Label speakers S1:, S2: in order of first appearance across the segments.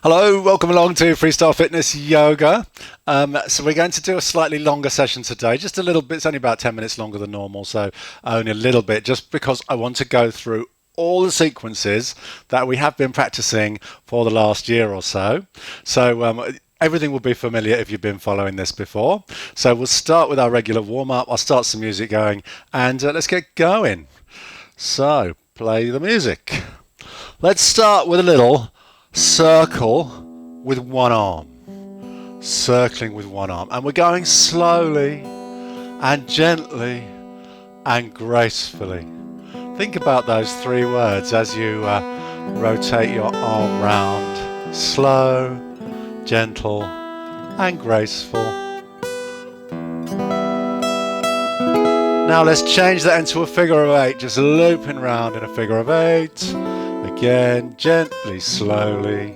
S1: Hello, welcome along to Freestyle Fitness Yoga. So we're going to do a slightly longer session today, just a little bit. It's only about 10 minutes longer than normal, so only a little bit, just because I want to go through all the sequences that we have been practicing for the last year or so. Everything will be familiar if you've been following this before. So we'll start with our regular warm-up. I'll start some music going, and let's get going. So play the music. Let's start with a little circle with one arm, circling with one arm, and we're going slowly and gently and gracefully. Think about those three words as you rotate your arm round: slow, gentle and graceful. Now let's change that into a figure of eight, just looping round in a figure of eight. Again, gently, slowly.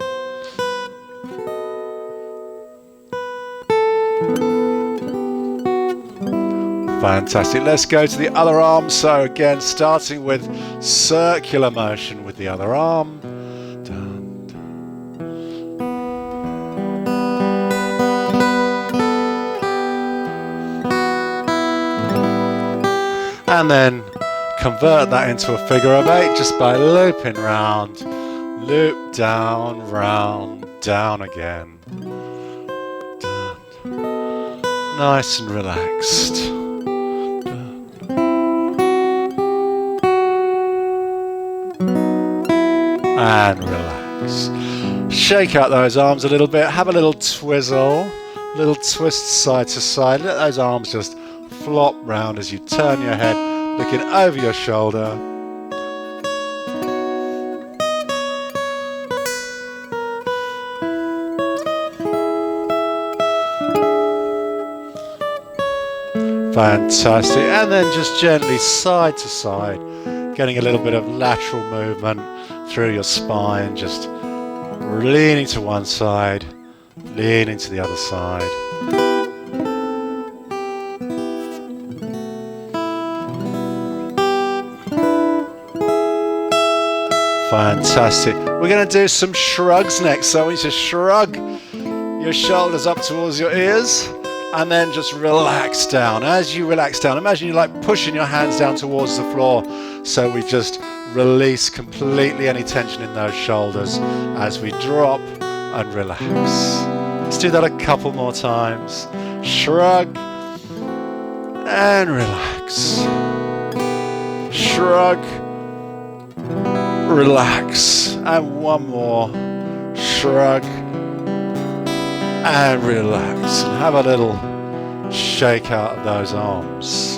S1: Fantastic. Let's go to the other arm. So again, starting with circular motion with the other arm. Dun, dun. And then convert that into a figure of eight just by looping round, loop down, round, down again. Nice and relaxed. And relax. Shake out those arms a little bit, have a little twizzle, little twist side to side. Let those arms just flop round as you turn your head, looking over your shoulder. Fantastic. And then just gently side to side, getting a little bit of lateral movement through your spine, just leaning to one side, leaning to the other side. Fantastic. We're going to do some shrugs next. So I want you to shrug your shoulders up towards your ears and then just relax down. As you relax down, imagine you're like pushing your hands down towards the floor. So we just release completely any tension in those shoulders as we drop and relax. Let's do that a couple more times. Shrug and relax. Shrug. Relax, and one more. Shrug and relax, and have a little shake out of those arms.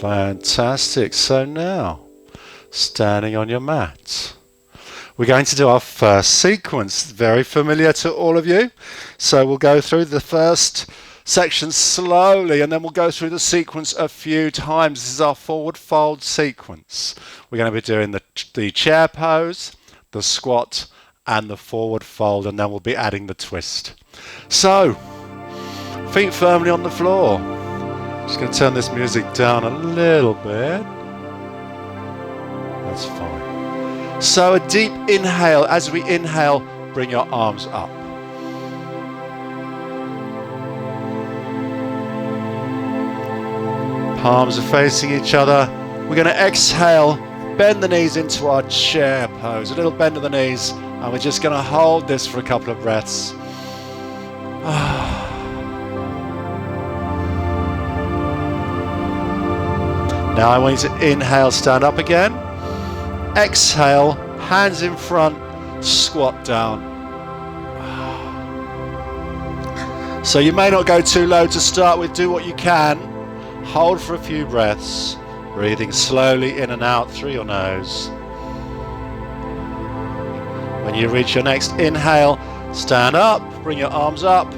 S1: Fantastic. So now, standing on your mat, we're going to do our first sequence, very familiar to all of you. So we'll go through the first section slowly, and then we'll go through the sequence a few times. This is our forward fold sequence. We're going to be doing the chair pose, the squat, and the forward fold, and then we'll be adding the twist. So, feet firmly on the floor. Just going to turn this music down a little bit. That's fine. So a deep inhale. As we inhale, bring your arms up. Palms are facing each other. We're going to exhale, bend the knees into our chair pose. A little bend of the knees, and we're just going to hold this for a couple of breaths. Now I want you to inhale, stand up again. Exhale, hands in front, squat down. So you may not go too low to start with. Do what you can. Hold for a few breaths, breathing slowly in and out through your nose. When you reach your next inhale, stand up, bring your arms up,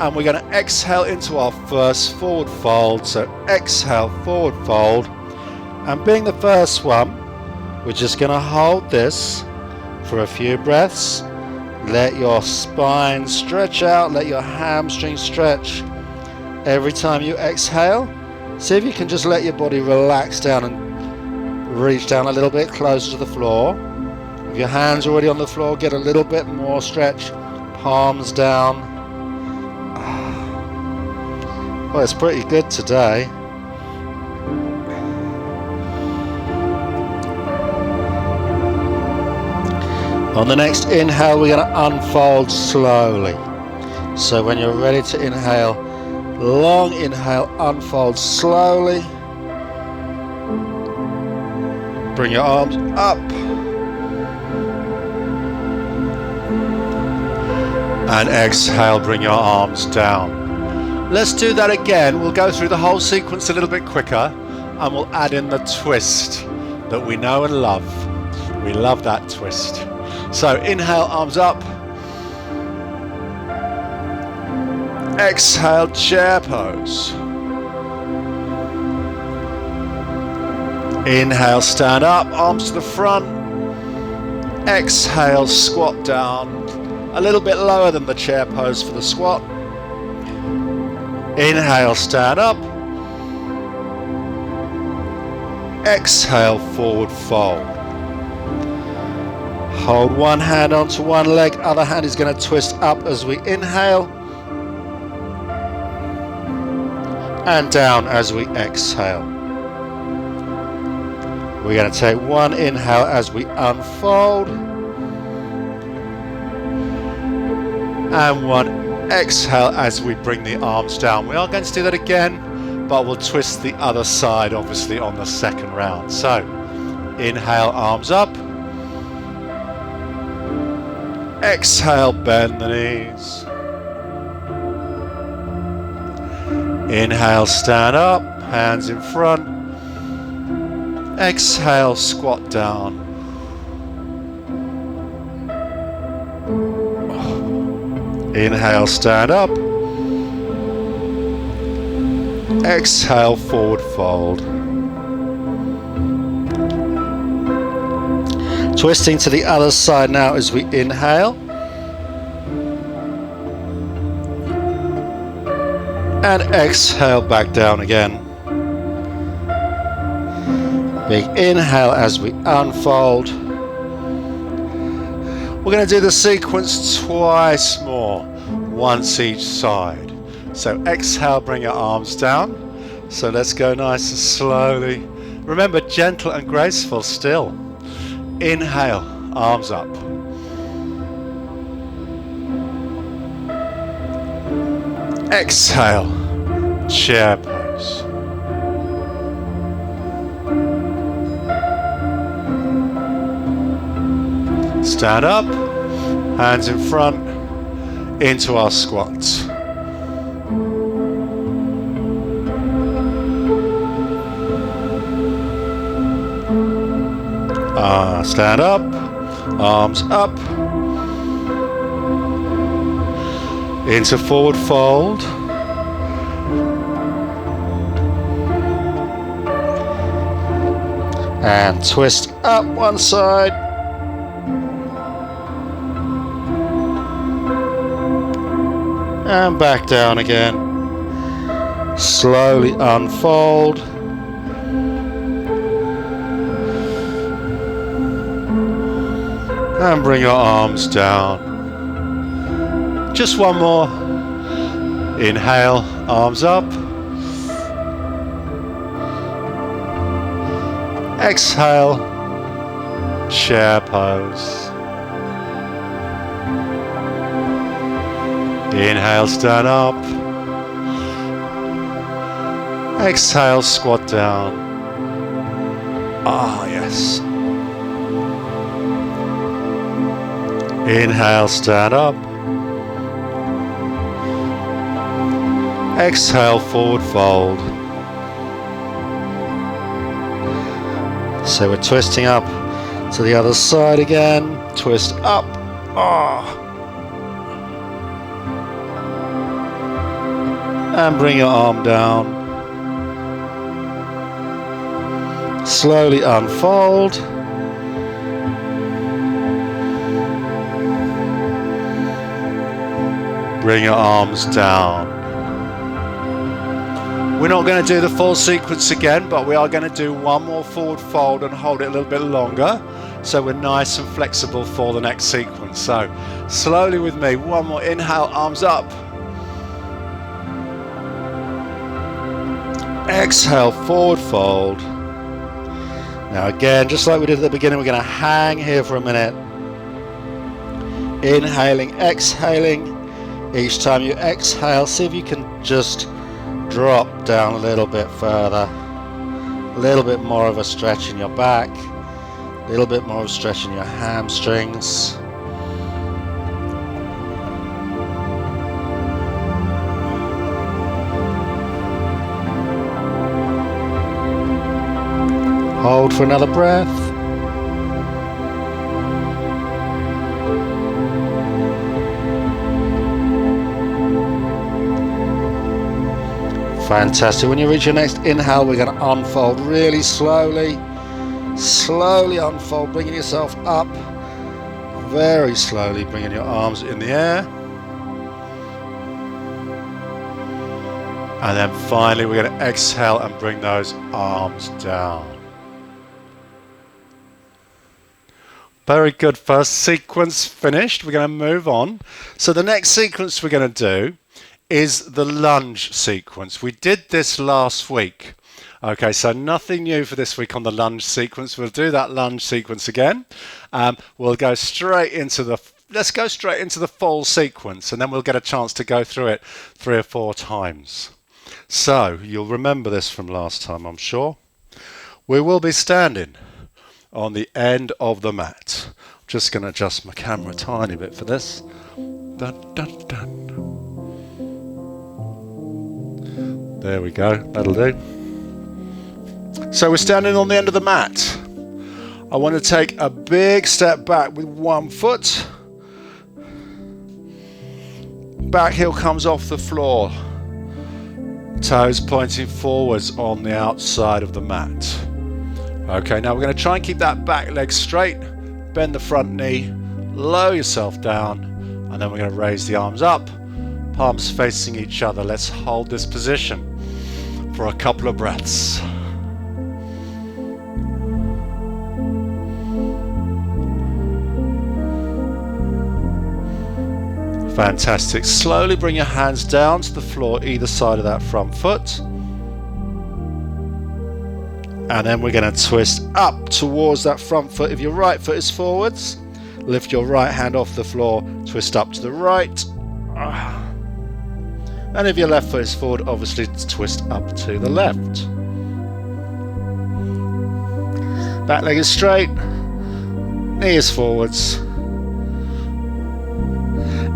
S1: and we're going to exhale into our first forward fold. So exhale, forward fold, and being the first one, we're just going to hold this for a few breaths. Let your spine stretch out, let your hamstrings stretch. Every time you exhale,
S2: See if you can just let your body relax down and reach down a little bit closer to the floor. If your hands are already on the floor, get a little bit more stretch. Palms down. Well, it's pretty good today. On the next inhale, we're going to unfold slowly. So when you're ready to inhale, long inhale, unfold slowly. Bring your arms up. And exhale, bring your arms down. Let's do that again. We'll go through the whole sequence a little bit quicker, and we'll add in the twist that we know and love. We love that twist. So inhale, arms up. Exhale, chair pose. Inhale, stand up, arms to the front. Exhale, squat down. A little bit lower than the chair pose for the squat. Inhale, stand up. Exhale, forward fold. Hold one hand onto one leg, other hand is going to twist up as we inhale. And down as we exhale. We're going to take one inhale as we unfold. And one exhale as we bring the arms down. We are going to do that again, but we'll twist the other side obviously on the second round. So inhale, arms up. Exhale, bend the knees. Inhale, stand up, hands in front. Exhale, squat down. Inhale, stand up. Exhale, forward fold. Twisting to the other side now as we inhale. And exhale, back down again. Big inhale as we unfold. We're going to do the sequence twice more, once each side. So exhale, bring your arms down. So let's go nice and slowly. Remember, gentle and graceful still. Inhale, arms up. Exhale, chair pose. Stand up, hands in front, into our squats. Stand up, arms up, into forward fold. And twist up one side. And back down again. Slowly unfold. And bring your arms down. Just one more. Inhale, arms up. Exhale, chair pose. Inhale, stand up. Exhale, squat down. Ah, yes. Inhale, stand up. Exhale, forward fold. So we're twisting up to the other side again. Twist up. And bring your arm down. Slowly unfold. Bring your arms down. We're not going to do the full sequence again, but we are going to do one more forward fold and hold it a little bit longer, so we're nice and flexible for the next sequence. So slowly with me, one more inhale, arms up. Exhale, forward fold. Now again, just like we did at the beginning, we're going to hang here for a minute. Inhaling, exhaling. Each time you exhale, see if you can just drop down a little bit further. A little bit more of a stretch in your back. A little bit more of a stretch in your hamstrings. Hold for another breath. Fantastic. When you reach your next inhale, we're going to unfold really slowly. Slowly unfold, bringing yourself up. Very slowly bringing your arms in the air. And then finally we're going to exhale and bring those arms down. Very good. First sequence finished. We're going to move on. So the next sequence we're going to do is the lunge sequence. We did this last week. Okay, so nothing new for this week on the lunge sequence. We'll do that lunge sequence again. We'll go straight into let's go straight into the full sequence, and then we'll get a chance to go through it 3 or 4 times. So you'll remember this from last time, I'm sure. We will be standing on the end of the mat. I'm just going to adjust my camera a tiny bit for this. Dun, dun, dun. There we go, that'll do. So we're standing on the end of the mat. I want to take a big step back with one foot. Back heel comes off the floor. Toes pointing forwards on the outside of the mat. Okay, now we're going to try and keep that back leg straight. Bend the front knee, lower yourself down, and then we're going to raise the arms up. Palms facing each other. Let's hold this position for a couple of breaths. Fantastic. Slowly bring your hands down to the floor either side of that front foot. And then we're going to twist up towards that front foot. If your right foot is forwards, lift your right hand off the floor, twist up to the right. And if your left foot is forward, obviously twist up to the left. Back leg is straight, knee is forwards.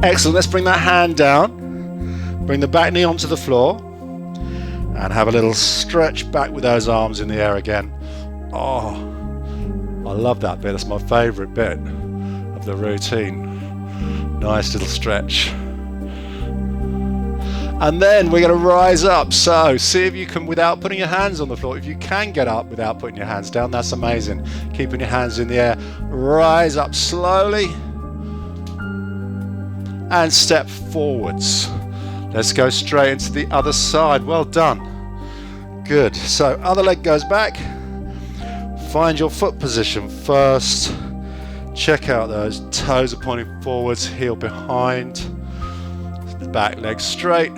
S2: Excellent, let's bring that hand down. Bring the back knee onto the floor. And have a little stretch back with those arms in the air again. Oh, I love that bit. That's my favourite bit of the routine. Nice little stretch. And then we're going to rise up. So see if you can, without putting your hands on the floor, if you can get up without putting your hands down, that's amazing. Keeping your hands in the air. Rise up slowly. And step forwards. Let's go straight into the other side. Well done. Good. So other leg goes back. Find your foot position first. Check out those toes are pointing forwards, heel behind. Back leg straight.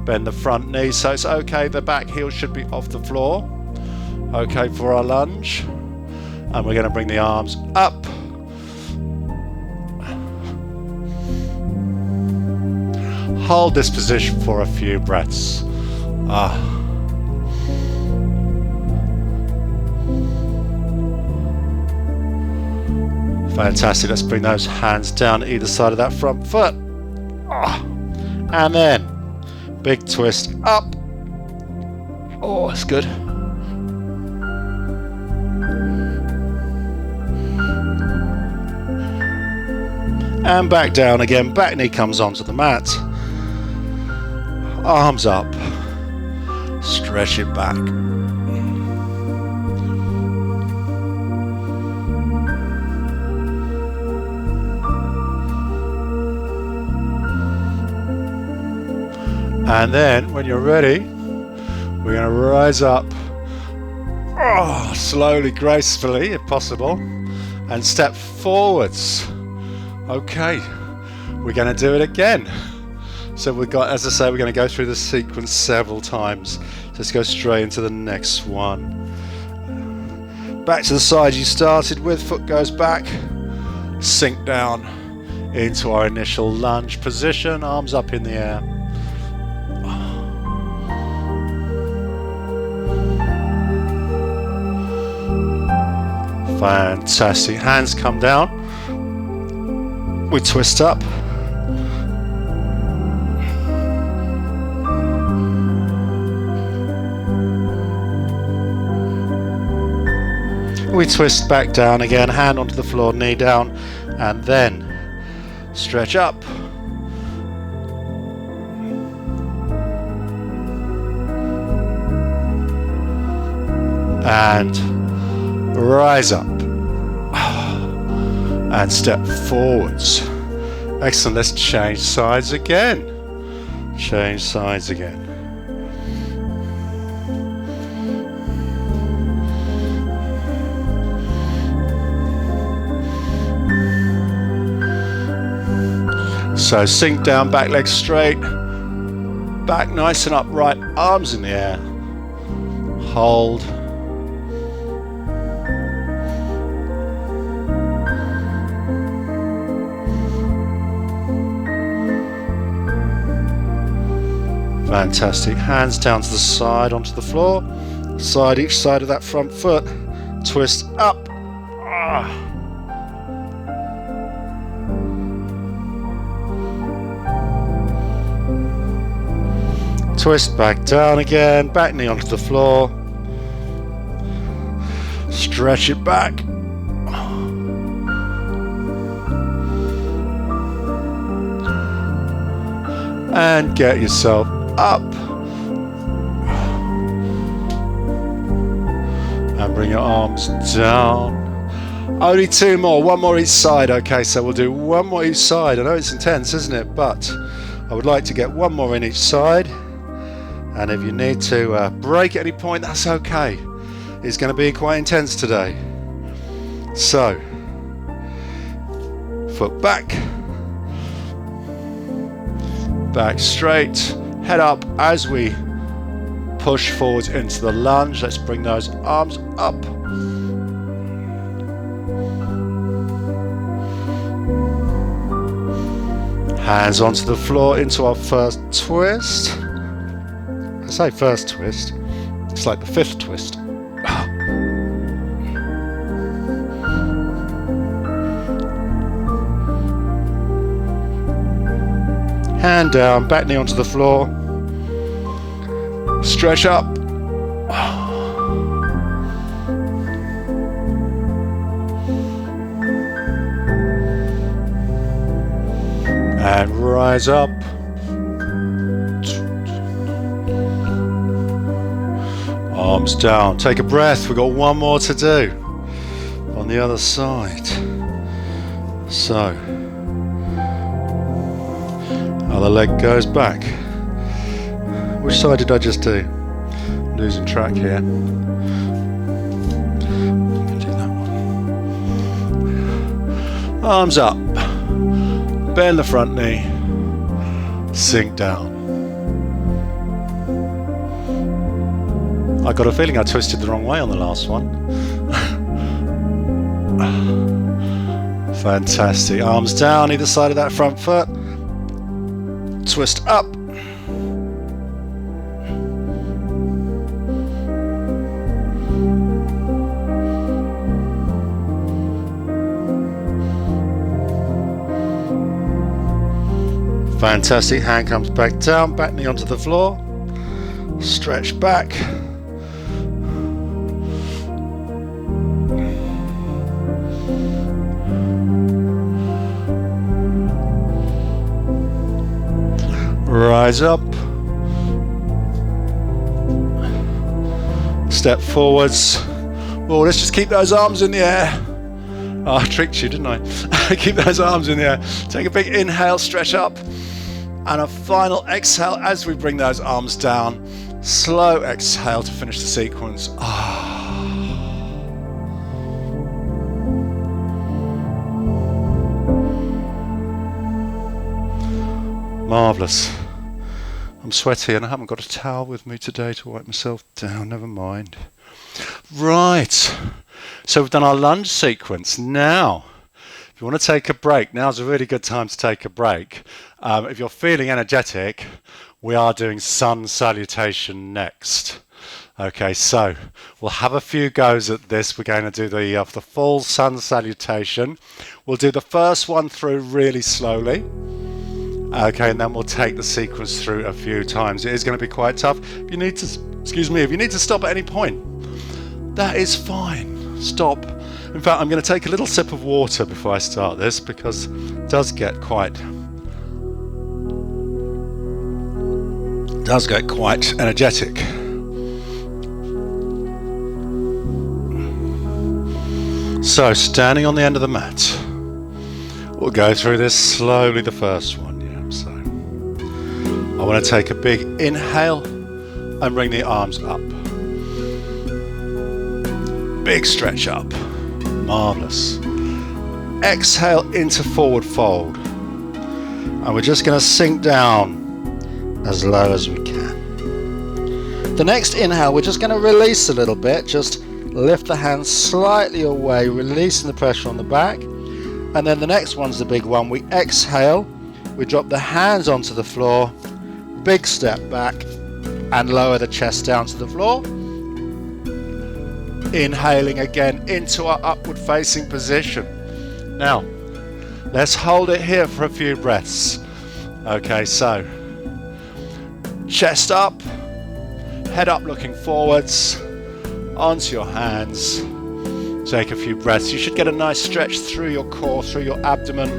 S2: Bend the front knee. So it's okay. The back heel should be off the floor. Okay for our lunge. And we're going to bring the arms up. Hold this position for a few breaths. Fantastic. Let's bring those hands down either side of that front foot. And then big twist up. Oh, that's good. And back down again. Back knee comes onto the mat. Arms up, stretch it back. And then when you're ready, We're going to rise up, slowly, gracefully, if possible, and step forwards. Okay, we're going to do it again. So we've got, as I say, we're going to go through the sequence several times. Let's go straight into the next one. Back to the side you started with, foot goes back, sink down into our initial lunge position, arms up in the air. Fantastic. Hands come down. We twist up. We twist back down again, hand onto the floor, knee down, and then stretch up. And rise up. And step forwards. Excellent. Let's change sides again. Change sides again. So sink down, back leg straight, back nice and upright, arms in the air, hold. Fantastic, hands down to the side onto the floor, side each side of that front foot, twist up. Twist back down again, back knee onto the floor, stretch it back, and get yourself up, and bring your arms down. Only two more, one more each side. Okay, so we'll do one more each side. I know it's intense, isn't it? But I would like to get one more in each side. And if you need to break at any point, that's okay. It's going to be quite intense today. So, foot back, back straight, head up as we push forwards into the lunge. Let's bring those arms up. Hands onto the floor into our first twist. I say first twist, it's like the fifth twist. Hand down, back knee onto the floor, stretch up. And rise up. Arms down, take a breath, we've got one more to do on the other side. So, other leg goes back. Which side did I just do? Losing track here. Do that one. Arms up, bend the front knee, sink down. I got a feeling I twisted the wrong way on the last one. Fantastic. Arms down either side of that front foot. Twist up. Fantastic. Hand comes back down, back knee onto the floor. Stretch back. Rise up, step forwards. Oh, let's just keep those arms in the air. Oh, I tricked you, didn't I? Keep those arms in the air. Take a big inhale, stretch up, and a final exhale as we bring those arms down. Slow exhale to finish the sequence. Marvellous. I'm sweaty and I haven't got a towel with me today to wipe myself down. Never mind. Right. So we've done our lunge sequence. Now, if you want to take a break, now's a really good time to take a break. If you're feeling energetic, we are doing sun salutation next. Okay, so we'll have a few goes at this. We're going to do the full sun salutation. We'll do the first one through really slowly. Okay, and then we'll take the sequence through a few times. It is going to be quite tough. If you need to, if you need to stop at any point, that is fine. Stop. In fact, I'm going to take a little sip of water before I start this because it does get quite energetic. So, standing on the end of the mat, we'll go through this slowly, the first one. So, I want to take a big inhale and bring the arms up. Big stretch up. Marvellous. Exhale into forward fold. And we're just going to sink down as low as we can. The next inhale, we're just going to release a little bit. Just lift the hands slightly away, releasing the pressure on the back. And then the next one's the big one. We exhale. We drop the hands onto the floor, big step back, and lower the chest down to the floor. Inhaling again into our upward facing position. Now, let's hold it here for a few breaths. Okay, so, chest up, head up looking forwards, onto your hands. Take a few breaths. You should get a nice stretch through your core, through your abdomen.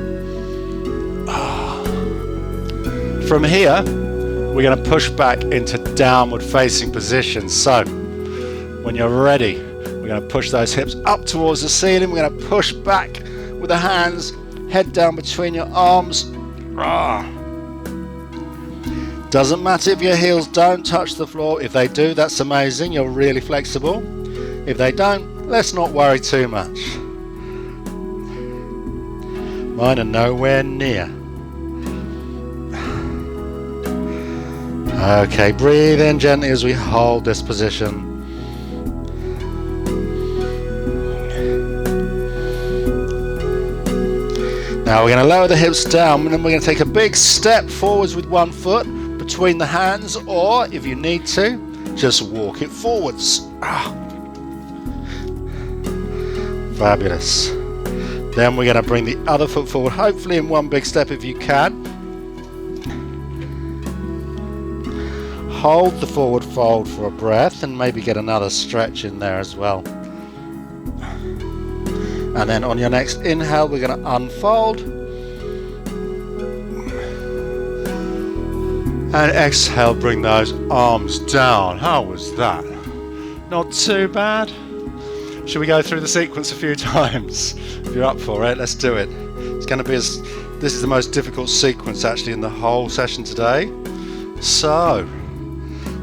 S2: From here, we're going to push back into downward facing position. So, when you're ready, we're going to push those hips up towards the ceiling. We're going to push back with the hands, head down between your arms. Doesn't matter if your heels don't touch the floor. If they do, that's amazing. You're really flexible. If they don't, let's not worry too much. Mine are nowhere near. Okay, breathe in gently as we hold this position. Now we're going to lower the hips down and then we're going to take a big step forwards with one foot between the hands, or if you need to, just walk it forwards. Fabulous. Then we're going to bring the other foot forward, hopefully in one big step if you can. Hold the forward fold for a breath and maybe get another stretch in there as well. And then on your next inhale, we're going to unfold. And exhale, bring those arms down. How was that? Not too bad. Should we go through the sequence a few times? If you're up for it, let's do it. It's going to be this is the most difficult sequence actually in the whole session today. So,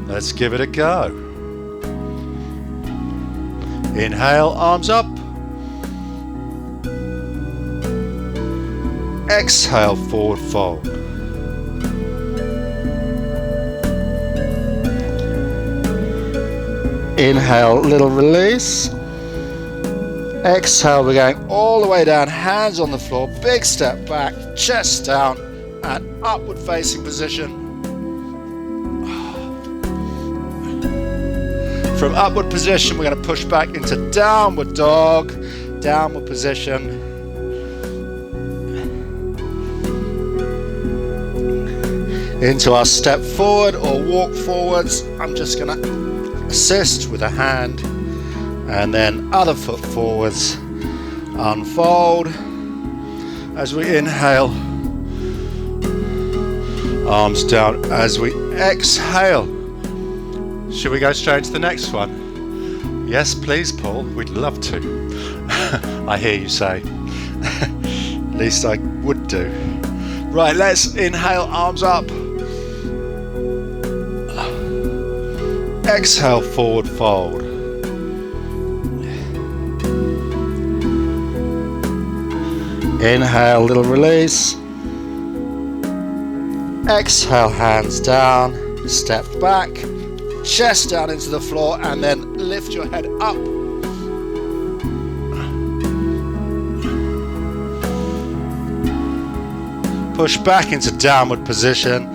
S2: let's give it a go. Inhale, arms up. Exhale, forward fold. Inhale, little release. Exhale, we're going all the way down, hands on the floor, big step back, chest down, and upward facing position. From upward position, we're going to push back into downward dog, downward position. Into our step forward or walk forwards. I'm just going to assist with a hand, and then other foot forwards. Unfold as we inhale. Arms down as we exhale. Should we go straight to the next one? Yes, please, Paul. We'd love to. I hear you say. At least I would do. Right, let's inhale, arms up. Exhale, forward fold. Inhale, little release. Exhale, hands down, step back, chest down into the floor, and then lift your head up. Push back into downward position.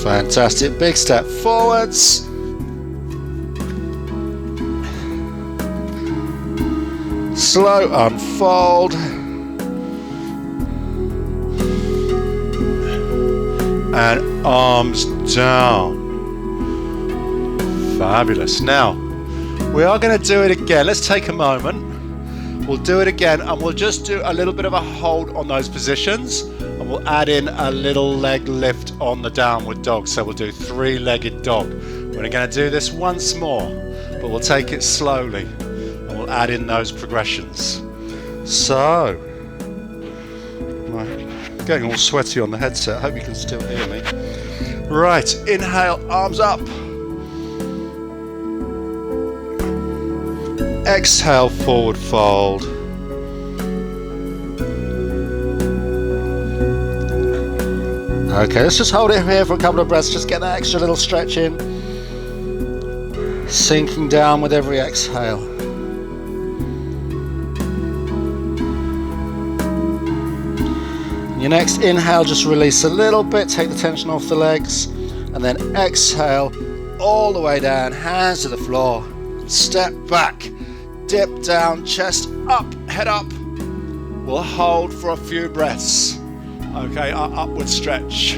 S2: Fantastic, big step forwards. Slow unfold. And arms down. Fabulous. Now, we are going to do it again. Let's take a moment. We'll do it again and we'll just do a little bit of a hold on those positions and we'll add in a little leg lift on the downward dog. So we'll do three-legged dog. We're going to do this once more, but we'll take it slowly and we'll add in those progressions. So, I'm getting all sweaty on the headset. I hope you can still hear me. Right, inhale, arms up. Exhale, forward fold. Okay, let's just hold it here for a couple of breaths. Just get that extra little stretch in. Sinking down with every exhale. Your next inhale, just release a little bit, take the tension off the legs, and then exhale all the way down, hands to the floor, step back. Dip down, chest up, head up. We'll hold for a few breaths. Okay, our upward stretch.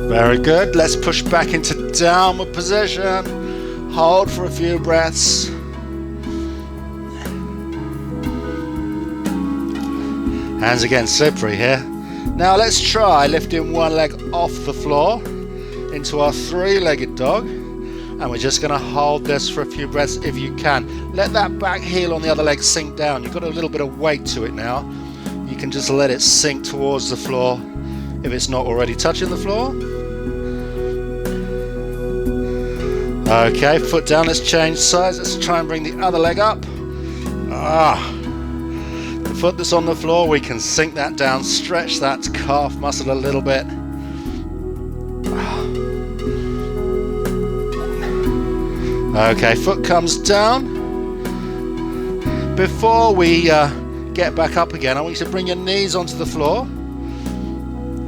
S2: Very good. Let's push back into downward position. Hold for a few breaths. Hands again slippery here. Now let's try lifting one leg off the floor into our three-legged dog, and we're just going to hold this for a few breaths if you can. Let that back heel on the other leg sink down. You've got a little bit of weight to it now. You can just let it sink towards the floor if it's not already touching the floor. Okay, foot down, let's change sides. Let's try and bring the other leg up. The foot that's on the floor, we can sink that down, stretch that calf muscle a little bit. Okay, foot comes down. Before we get back up again, I want you to bring your knees onto the floor.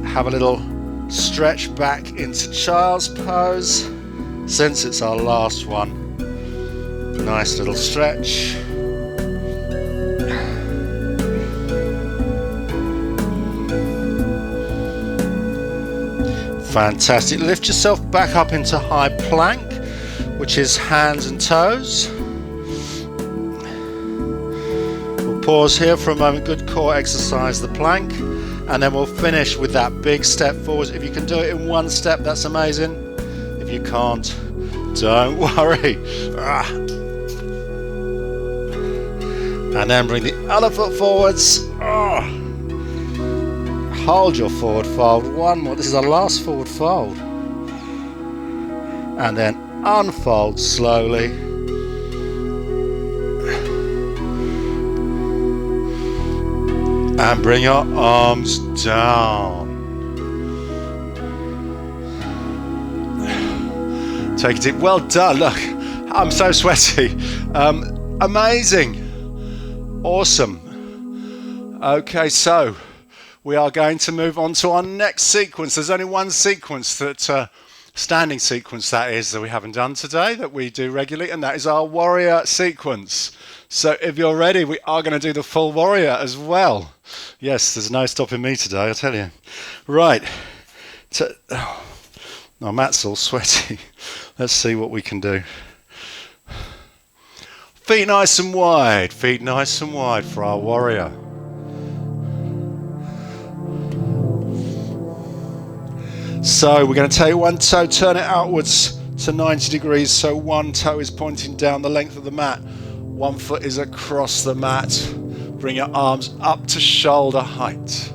S2: Have a little stretch back into child's pose, since it's our last one. Nice little stretch. Fantastic. Lift yourself back up into high plank, which is hands and toes. We'll pause here for a moment, good core exercise, the plank, and then we'll finish with that big step forwards. If you can do it in one step, that's amazing. If you can't, don't worry. And then bring the other foot forwards. Hold your forward fold, one more, this is our last forward fold. And then unfold slowly. And bring your arms down. Take it deep. Well done. Look, I'm so sweaty. Amazing. Awesome. Okay, so we are going to move on to our next sequence. There's only one sequence that standing sequence that is that we haven't done today that we do regularly, and that is our warrior sequence. So if you're ready, we are going to do the full warrior as well. Yes, there's no stopping me today, I tell you. Right. Oh, Matt's all sweaty. Let's see what we can do. Feet nice and wide for our warrior. So we're going to take one toe, turn it outwards to 90 degrees, so one toe is pointing down the length of the mat. One foot is across the mat. Bring your arms up to shoulder height.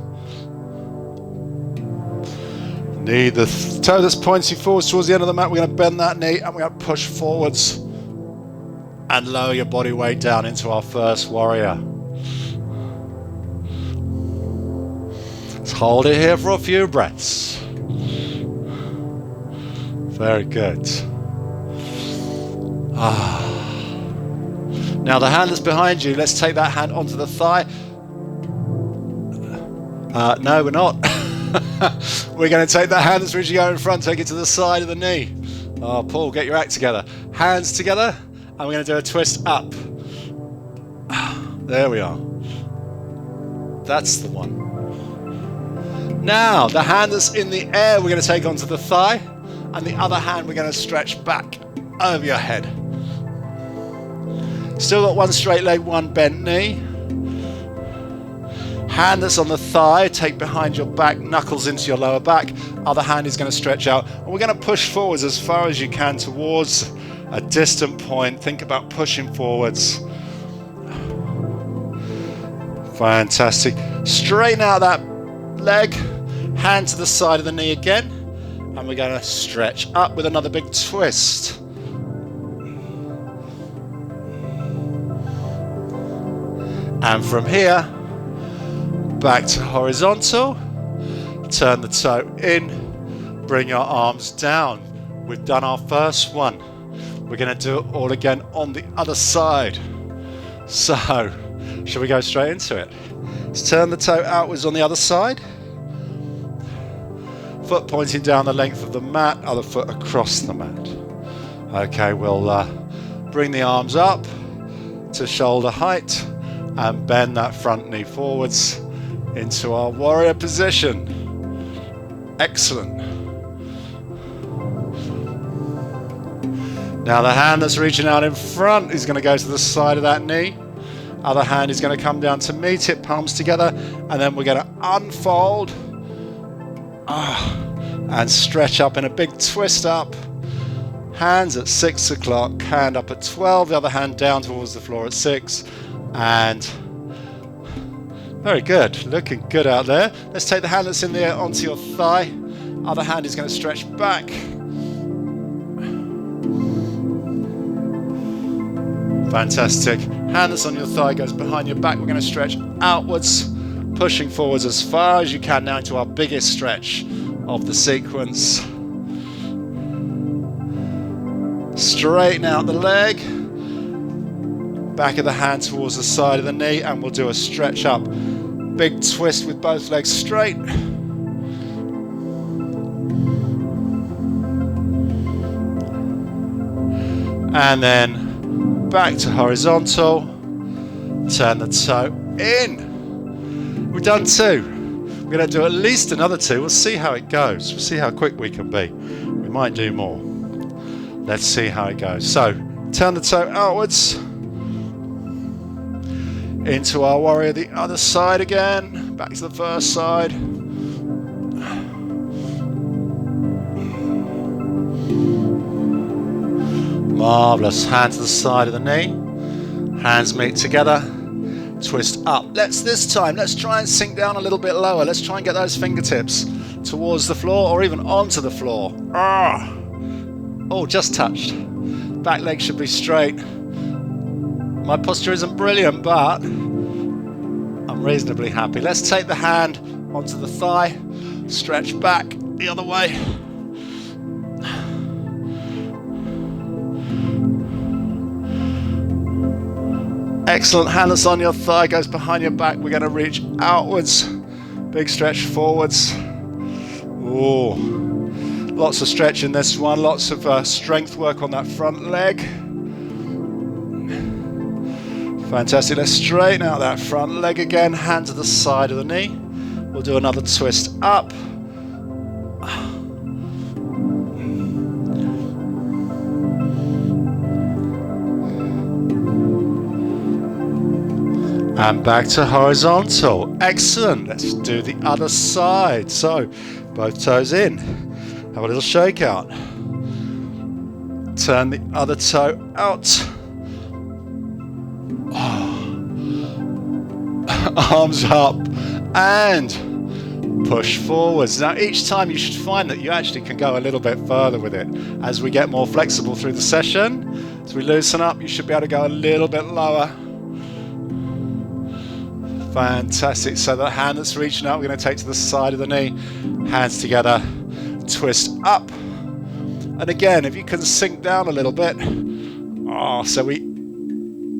S2: Knee, the toe that's pointing forwards towards the end of the mat, we're going to bend that knee and we're going to push forwards and lower your body weight down into our first warrior. Let's hold it here for a few breaths. Very good. Now the hand that's behind you, let's take that hand onto the thigh. No, we're not. We're going to take that hand that's reaching out in front, take it to the side of the knee. Oh, Paul, get your act together. Hands together, and we're going to do a twist up. There we are. That's the one. Now, the hand that's in the air, we're going to take onto the thigh, and the other hand we're going to stretch back over your head. Still got one straight leg, one bent knee. Hand that's on the thigh, take behind your back, knuckles into your lower back. Other hand is going to stretch out. And we're going to push forwards as far as you can towards a distant point. Think about pushing forwards. Fantastic. Straighten out that leg. Hand to the side of the knee again. And we're going to stretch up with another big twist. And from here, back to horizontal, turn the toe in, bring your arms down. We've done our first one. We're going to do it all again on the other side. So, shall we go straight into it? Let's turn the toe outwards on the other side. Foot pointing down the length of the mat, other foot across the mat. Okay, we'll bring the arms up to shoulder height and bend that front knee forwards into our warrior position. Excellent. Now the hand that's reaching out in front is going to go to the side of that knee. Other hand is going to come down to meet it, palms together, and then we're going to unfold and stretch up in a big twist up. Hands at 6 o'clock, hand up at 12, the other hand down towards the floor at 6, and very good, looking good out there. Let's take the hand that's in there onto your thigh. Other hand is going to stretch back. Fantastic. Hand that's on your thigh goes behind your back. We're going to stretch outwards, pushing forwards as far as you can now into our biggest stretch of the sequence. Straighten out the leg. Back of the hand towards the side of the knee, and we'll do a stretch up. Big twist with both legs straight. And then back to horizontal. Turn the toe in. We've done 2. We're going to do at least another 2. We'll see how it goes. We'll see how quick we can be. We might do more. Let's see how it goes. So, turn the toe outwards. Into our warrior, the other side again. Back to the first side. Marvelous. Hand to the side of the knee. Hands meet together. Twist up. This time, let's try and sink down a little bit lower. Let's try and get those fingertips towards the floor or even onto the floor. Oh, just touched. Back leg should be straight. My posture isn't brilliant, but I'm reasonably happy. Let's take the hand onto the thigh, stretch back the other way. Excellent. Hand that's on your thigh goes behind your back. We're going to reach outwards. Big stretch forwards. Oh, lots of stretch in this one. Lots of strength work on that front leg. Fantastic. Let's straighten out that front leg again. Hand to the side of the knee. We'll do another twist up. And back to horizontal. Excellent. Let's do the other side. So, both toes in. Have a little shake out. Turn the other toe out. Arms up and push forwards. Now each time you should find that you actually can go a little bit further with it. As we get more flexible through the session, as we loosen up, you should be able to go a little bit lower. Fantastic. So the hand that's reaching out, we're going to take to the side of the knee, hands together, twist up. And again, if you can sink down a little bit, so we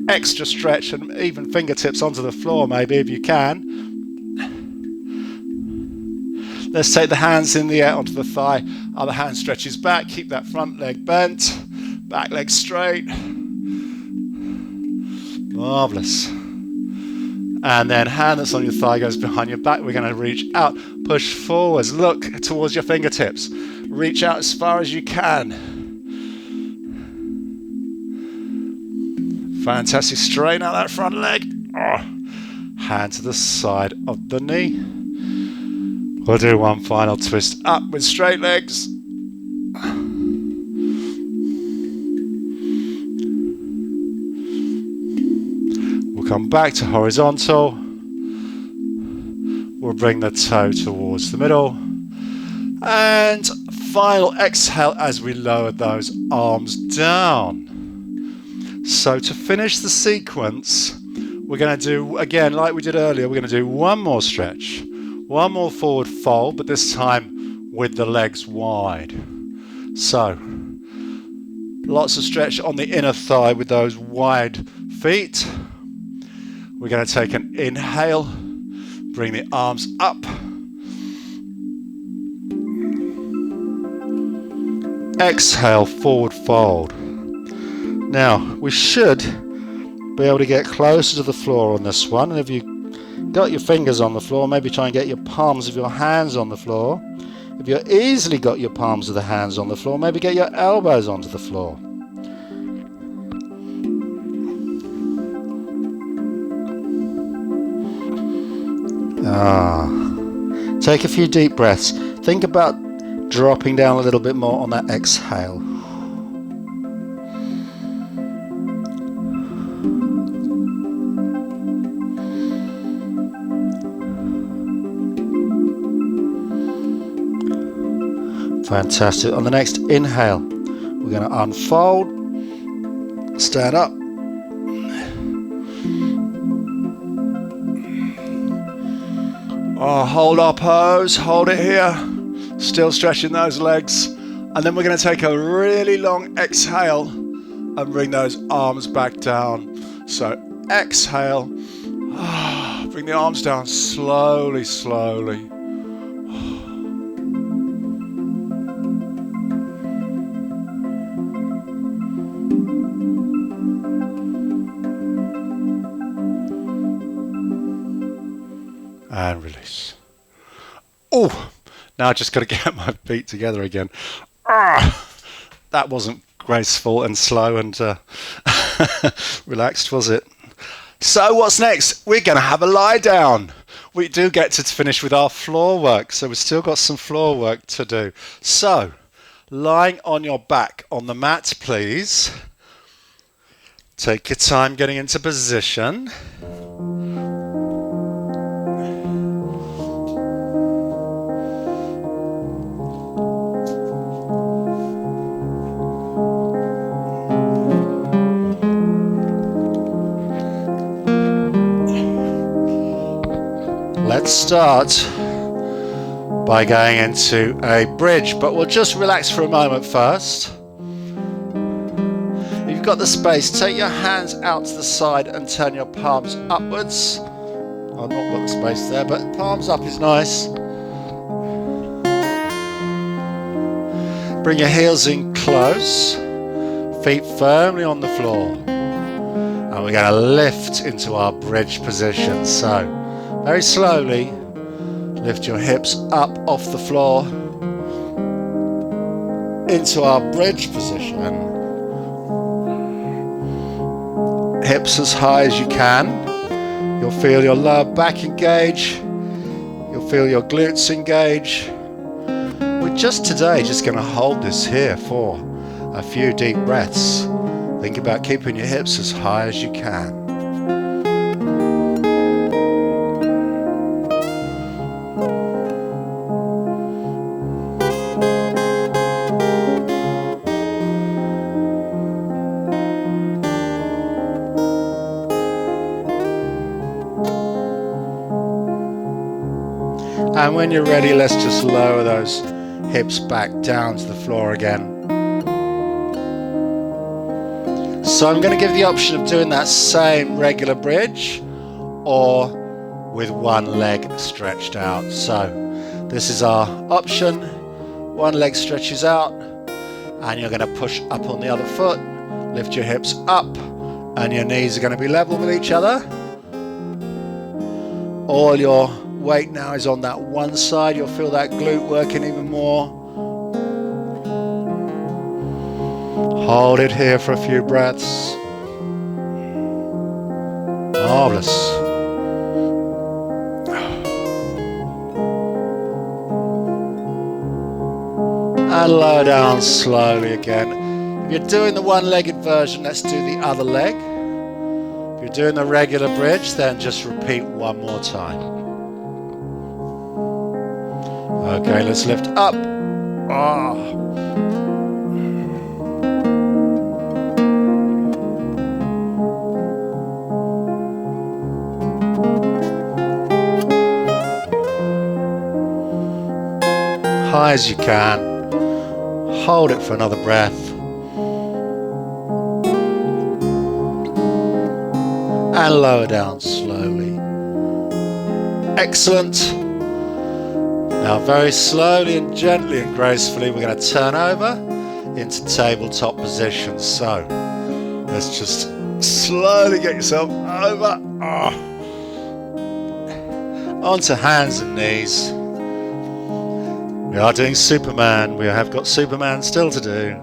S2: extra stretch and even fingertips onto the floor maybe if you can. Let's take the hands in the air onto the thigh, other hand stretches back, keep that front leg bent, back leg straight. Marvellous. And then hand that's on your thigh goes behind your back. We're going to reach out, push forwards, look towards your fingertips. Reach out as far as you can. Fantastic. Straighten out that front leg. Hand to the side of the knee. We'll do one final twist up with straight legs. We'll come back to horizontal. We'll bring the toe towards the middle. And final exhale as we lower those arms down. So to finish the sequence, we're going to do, again, like we did earlier, we're going to do one more stretch. One more forward fold, but this time with the legs wide. So, lots of stretch on the inner thigh with those wide feet. We're going to take an inhale, bring the arms up. Exhale, forward fold. Now, we should be able to get closer to the floor on this one, and if you got your fingers on the floor, maybe try and get your palms of your hands on the floor. If you've easily got your palms of the hands on the floor, maybe get your elbows onto the floor. Take a few deep breaths. Think about dropping down a little bit more on that exhale. Fantastic. On the next inhale, we're going to unfold, stand up. Hold our pose, hold it here. Still stretching those legs. And then we're going to take a really long exhale and bring those arms back down. So exhale, bring the arms down slowly, slowly. And release. Now I just got to get my feet together again. That wasn't graceful and slow and relaxed, was it? So what's next? We're going to have a lie down. We do get to finish with our floor work, so we've still got some floor work to do. So, lying on your back on the mat, please. Take your time getting into position. Let's start by going into a bridge, but we'll just relax for a moment first. If you've got the space, take your hands out to the side and turn your palms upwards. I've not got the space there, but palms up is nice. Bring your heels in close, feet firmly on the floor. And we're going to lift into our bridge position. So, very slowly, lift your hips up off the floor into our bridge position. Hips as high as you can. You'll feel your lower back engage. You'll feel your glutes engage. We're just going to hold this here for a few deep breaths. Think about keeping your hips as high as you can. And when you're ready, let's just lower those hips back down to the floor again. So I'm going to give the option of doing that same regular bridge or with one leg stretched out. So this is our option. One leg stretches out and you're going to push up on the other foot, lift your hips up and your knees are going to be level with each other. All your weight now is on that one side. You'll feel that glute working even more. Hold it here for a few breaths. Marvelous. And lower down slowly again. If you're doing the one-legged version, let's do the other leg. If you're doing the regular bridge, then just repeat one more time. Okay, let's lift up. High as you can. Hold it for another breath. And lower down slowly. Excellent. Now very slowly and gently and gracefully we're going to turn over into tabletop position. So let's just slowly get yourself over. Onto hands and knees. We are doing Superman. We have got Superman still to do.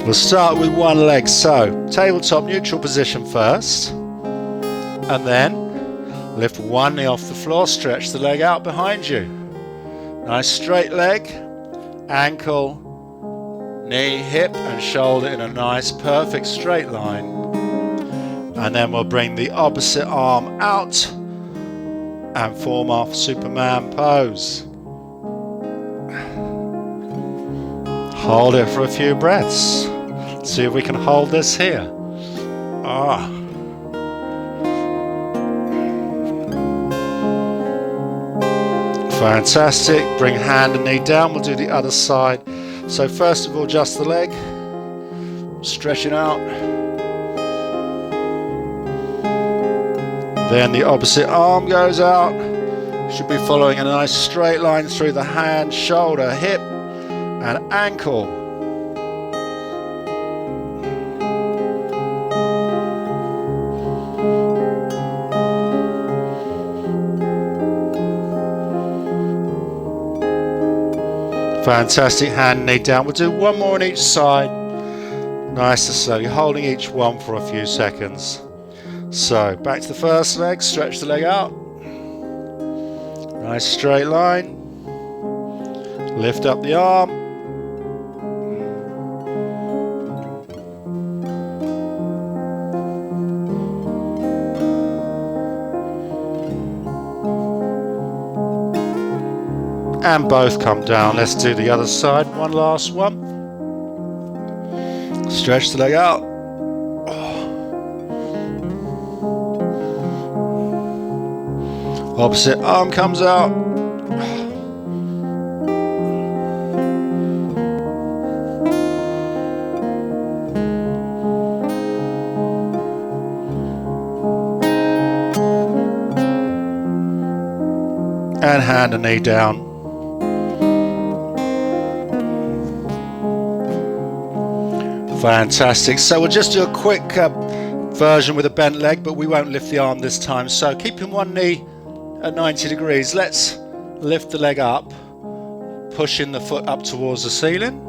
S2: We'll start with one leg. So tabletop neutral position first. And then lift one knee off the floor. Stretch the leg out behind you. Nice straight leg. Ankle, knee, hip and shoulder in a nice perfect straight line. And then we'll bring the opposite arm out and form our Superman pose. Hold it for a few breaths. See if we can hold this here. Fantastic. Bring hand and knee down. We'll do the other side. So first of all, just the leg. Stretching out. Then the opposite arm goes out. Should be following a nice straight line through the hand, shoulder, hip and ankle. Fantastic. Hand, knee down. We'll do one more on each side. Nice and slowly, holding each one for a few seconds. So back to the first leg, stretch the leg out. Nice straight line. Lift up the arm. And both come down. Let's do the other side. One last one. Stretch the leg out. Opposite arm comes out. And hand and knee down. Fantastic. So we'll just do a quick version with a bent leg, but we won't lift the arm this time. So keeping one knee at 90 degrees, let's lift the leg up, pushing the foot up towards the ceiling.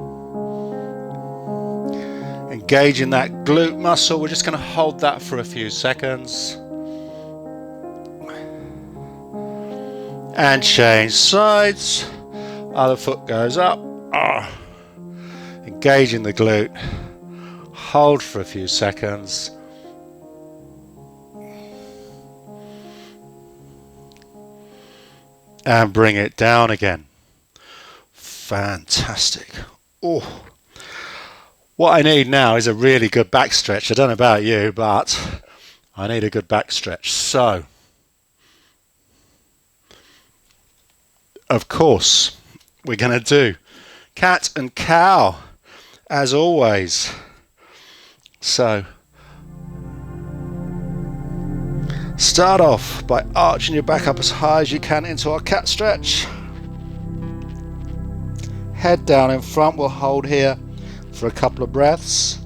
S2: Engaging that glute muscle. We're just going to hold that for a few seconds. And change sides. Other foot goes up. Engaging the glute. Hold for a few seconds. And bring it down again. Fantastic. Oh, what I need now is a really good back stretch. I don't know about you, but I need a good back stretch. So, of course, we're going to do cat and cow, as always. So, start off by arching your back up as high as you can into our cat stretch. Head down in front, we'll hold here for a couple of breaths.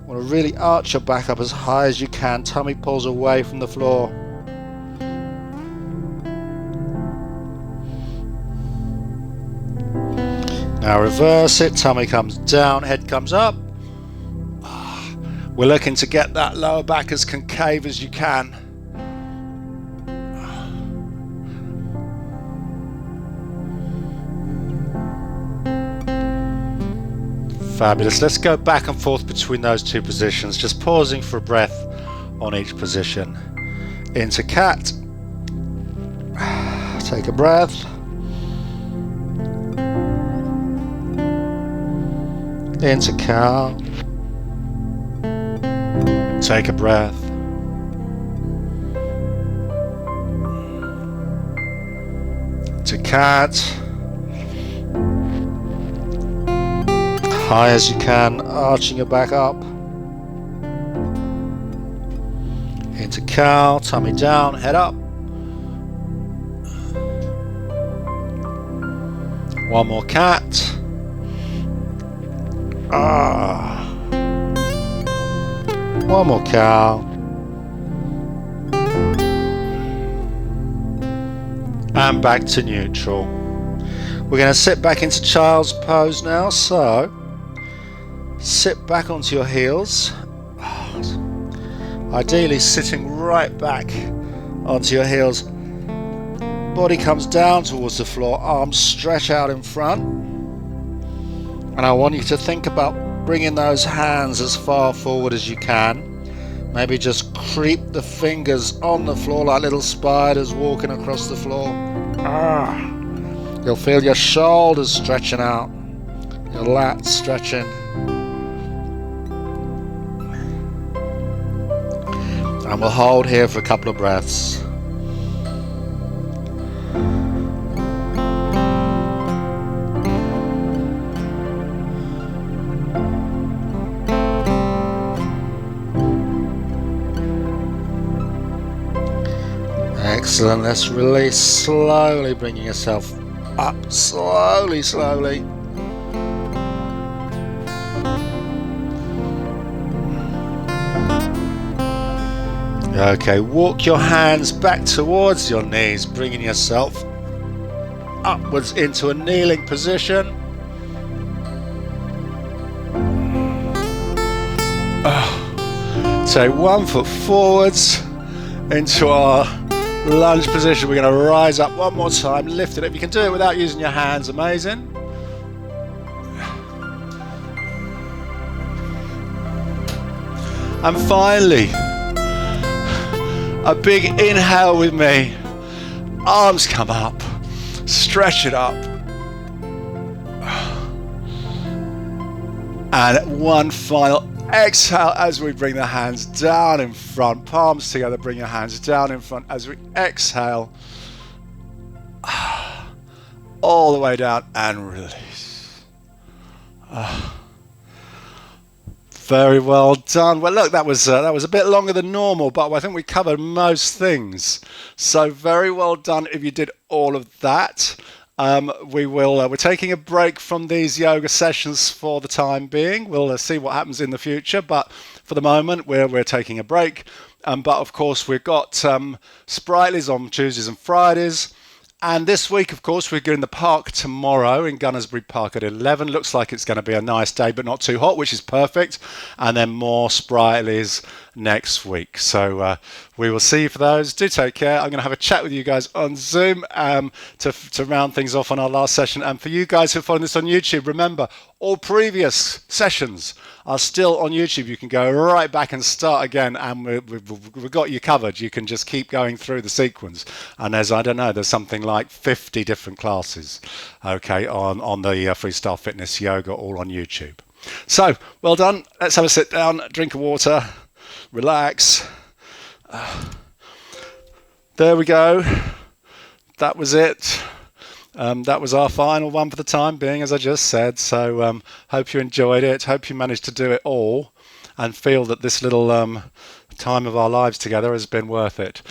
S2: Want to really arch your back up as high as you can, tummy pulls away from the floor. Now reverse it, tummy comes down, head comes up. We're looking to get that lower back as concave as you can. Fabulous. Let's go back and forth between those two positions, just pausing for a breath on each position. Into cat. Take a breath. Into cow. Take a breath. To cat. High as you can, arching your back up. Into cow, tummy down, head up. One more cat. One more cow. And back to neutral. We're going to sit back into child's pose now, so sit back onto your heels. Ideally sitting right back onto your heels. Body comes down towards the floor, arms stretch out in front. And I want you to think about bringing those hands as far forward as you can. Maybe just creep the fingers on the floor like little spiders walking across the floor. You'll feel your shoulders stretching out, your lats stretching. And we'll hold here for a couple of breaths. Excellent. Let's release slowly, bringing yourself up slowly. Okay, walk your hands back towards your knees, bringing yourself upwards into a kneeling position. Take 1 foot forwards into our lunge position. We're going to rise up one more time, lift it up. You can do it without using your hands, amazing. And finally, a big inhale with me. Arms come up, stretch it up. And one final exhale as we bring the hands down in front, palms together, bring your hands down in front as we exhale. All the way down and release. Very well done. Well, look, that was a bit longer than normal, but I think we covered most things. So very well done if you did all of that. We're taking a break from these yoga sessions for the time being. We'll see what happens in the future, but for the moment we're taking a break. But of course we've got Sprightlies on Tuesdays and Fridays. And this week, of course, we're going to the park tomorrow in Gunnersbury Park at 11. Looks like it's going to be a nice day, but not too hot, which is perfect. And then more Sprightlies next week. So we will see you for those. Do take care. I'm going to have a chat with you guys on Zoom to round things off on our last session. And for you guys who are following this on YouTube, remember, all previous sessions are still on YouTube. You can go right back and start again, and we've got you covered. You can just keep going through the sequence. And there's something like 50 different classes, okay, on the Freestyle Fitness Yoga, all on YouTube. So, well done. Let's have a sit down, drink of water, relax.
S1: There we go. That was it. That was our final one for the time being, as I just said. So hope you enjoyed it. Hope you managed to do it all and feel that this little time of our lives together has been worth it.